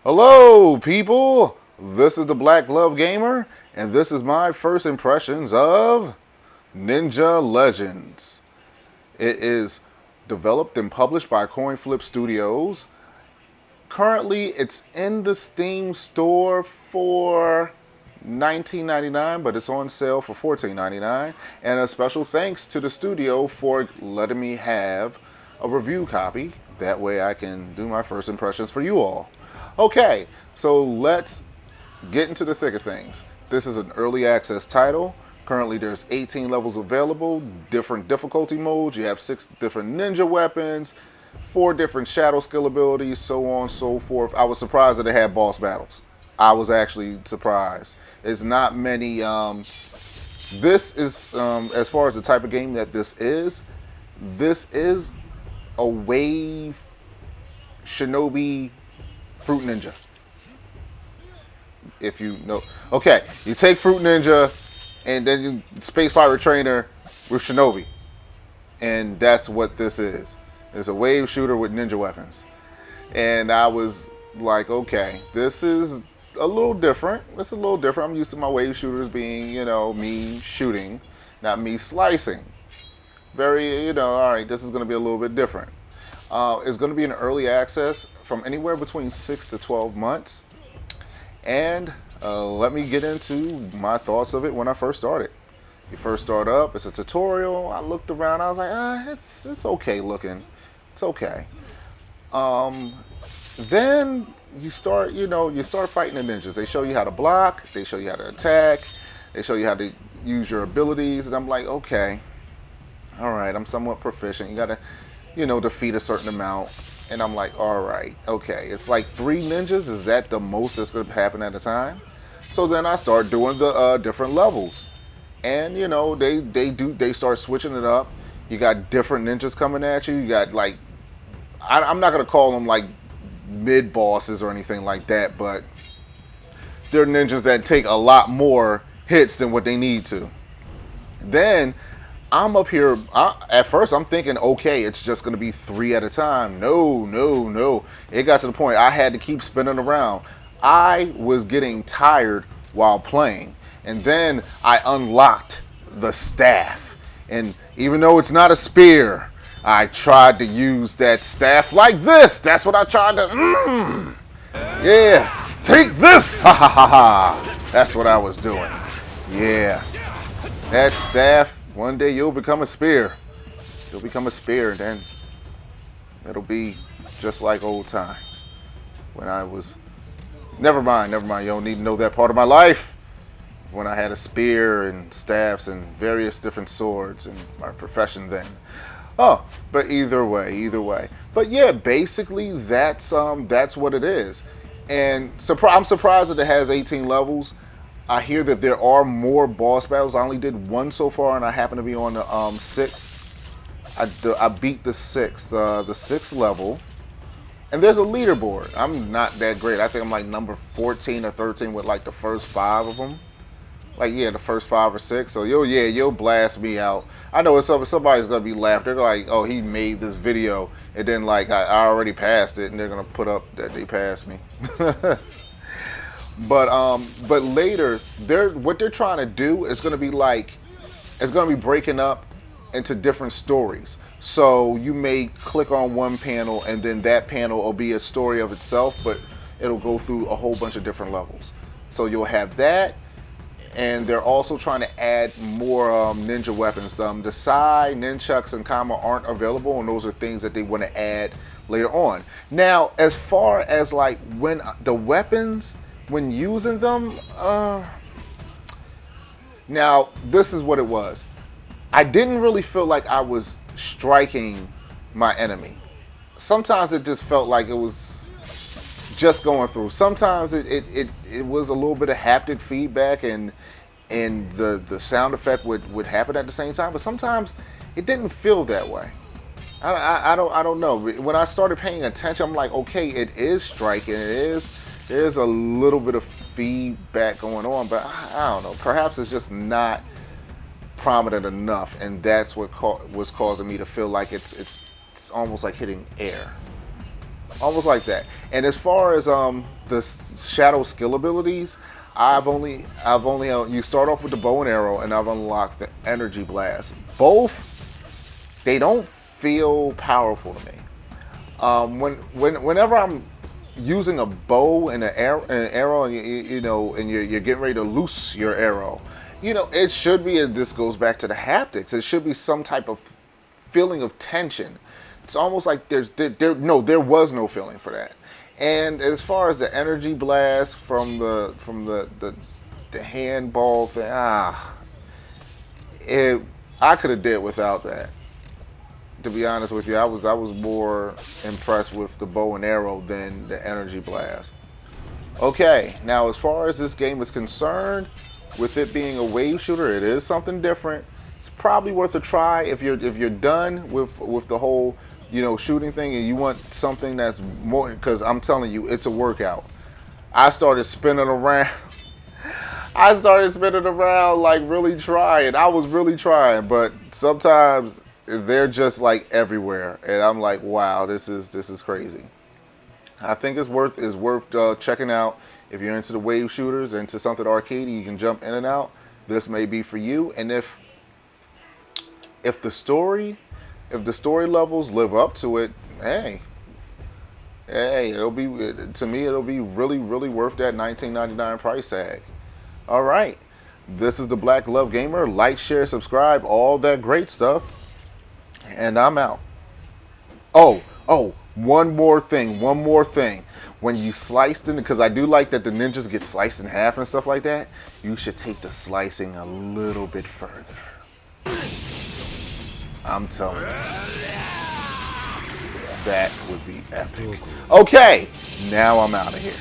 Hello, people! This is the Black Glove Gamer, and this is my first impressions of Ninja Legends. It is developed and published by Coin Flip Studios. Currently, it's in the Steam store for $19.99, but it's on sale for $14.99. And a special thanks to the studio for letting me have a review copy. That way I can do my first impressions for you all. Okay, so let's get into the thick of things. This is an early access title. Currently there's 18 levels available, different difficulty modes. You have 6 different ninja weapons, 4 different shadow skill abilities, so on and so forth. I was surprised that it had boss battles. I was actually surprised. It's not many. This is, as far as the type of game that this is a wave Shinobi Fruit Ninja. If you know. Okay, you take Fruit Ninja and then you Space Pirate Trainer with Shinobi. And that's what this is. It's a wave shooter with ninja weapons. And I was like, okay, this is a little different. It's a little different. I'm used to my wave shooters being, me shooting, not me slicing. Very, all right, this is going to be a little bit different. It's going to be in early access from anywhere between 6 to 12 months. And let me get into my thoughts of it when I first started. You first start up, it's a tutorial. I looked around, I was like, it's okay looking. It's okay. Then you start fighting the ninjas. They show you how to block, they show you how to attack, they show you how to use your abilities, and I'm like, okay, all right, I'm somewhat proficient. You gotta, defeat a certain amount. And I'm like, all right, okay. It's like 3 ninjas. Is that the most that's going to happen at a time? So then I start doing the different levels. And, they start switching it up. You got different ninjas coming at you. You got, like, I'm not going to call them, like, mid-bosses or anything like that. But they're ninjas that take a lot more hits than what they need to. Then I'm up here, at first I'm thinking, okay, it's just going to be 3 at a time. No. It got to the point I had to keep spinning around. I was getting tired while playing. And then I unlocked the staff. And even though it's not a spear, I tried to use that staff like this. That's what I tried to, yeah, take this, ha ha ha ha. That's what I was doing. Yeah, that staff. One day you'll become a spear. You'll become a spear, and then it'll be just like old times. When I was... Never mind. You don't need to know that part of my life. When I had a spear and staffs and various different swords in my profession then. Oh, but either way. But yeah, basically that's what it is. And I'm surprised that it has 18 levels. I hear that there are more boss battles. I only did 1 so far, and I happen to be on the 6th. I beat the 6th, the 6th level. And there's a leaderboard. I'm not that great. I think I'm like number 14 or 13 with like the first 5 of them. Like, yeah, the first 5 or 6. So you'll blast me out. I know somebody's gonna be laughing. They're like, oh, he made this video, and then like I already passed it, and they're gonna put up that they passed me. But later, what they're trying to do is going to be like, it's going to be breaking up into different stories. So you may click on one panel, and then that panel will be a story of itself, but it'll go through a whole bunch of different levels. So you'll have that, and they're also trying to add more ninja weapons. The Sai, Nunchucks, and Kama aren't available, and those are things that they want to add later on. Now, as far as like when the weapons... when using them, now this is what it was. I didn't really feel like I was striking my enemy. Sometimes it just felt like it was just going through. Sometimes it was a little bit of haptic feedback and the sound effect would happen at the same time. But sometimes it didn't feel that way. I don't know. When I started paying attention, I'm like, okay, it is striking. There's a little bit of feedback going on, but I don't know. Perhaps it's just not prominent enough, and that's what was causing me to feel like it's almost like hitting air. almost like that. And as far as the shadow skill abilities, I've only you start off with the bow and arrow, and I've unlocked the energy blast. Both, they don't feel powerful to me. Whenever I'm using a bow and an arrow, and you're getting ready to loose your arrow, it should be. This goes back to the haptics. It should be some type of feeling of tension. It's almost like there was no feeling for that. And as far as the energy blast from the handball thing, I could have did without that. To be honest with you, I was more impressed with the bow and arrow than the energy blast. Okay, now as far as this game is concerned, with it being a wave shooter, it is something different. It's probably worth a try if you're done with the whole shooting thing and you want something that's more, because I'm telling you, it's a workout. I started spinning around. I started spinning around like really trying. I was really trying, but sometimes they're just like everywhere, and I'm like, wow, this is crazy. I think it's worth checking out if you're into the wave shooters, into something arcadey. You can jump in and out. This may be for you, and if the story if the story levels live up to it, hey, it'll be, to me, it'll be really, really worth that 19.99 price tag. All right, this is the Black Love Gamer. Like, share, subscribe, all that great stuff, and I'm out. Oh, one more thing. When you sliced it, because I do like that the ninjas get sliced in half and stuff like that, you should take the slicing a little bit further. I'm telling you, that would be epic. Okay, now I'm out of here.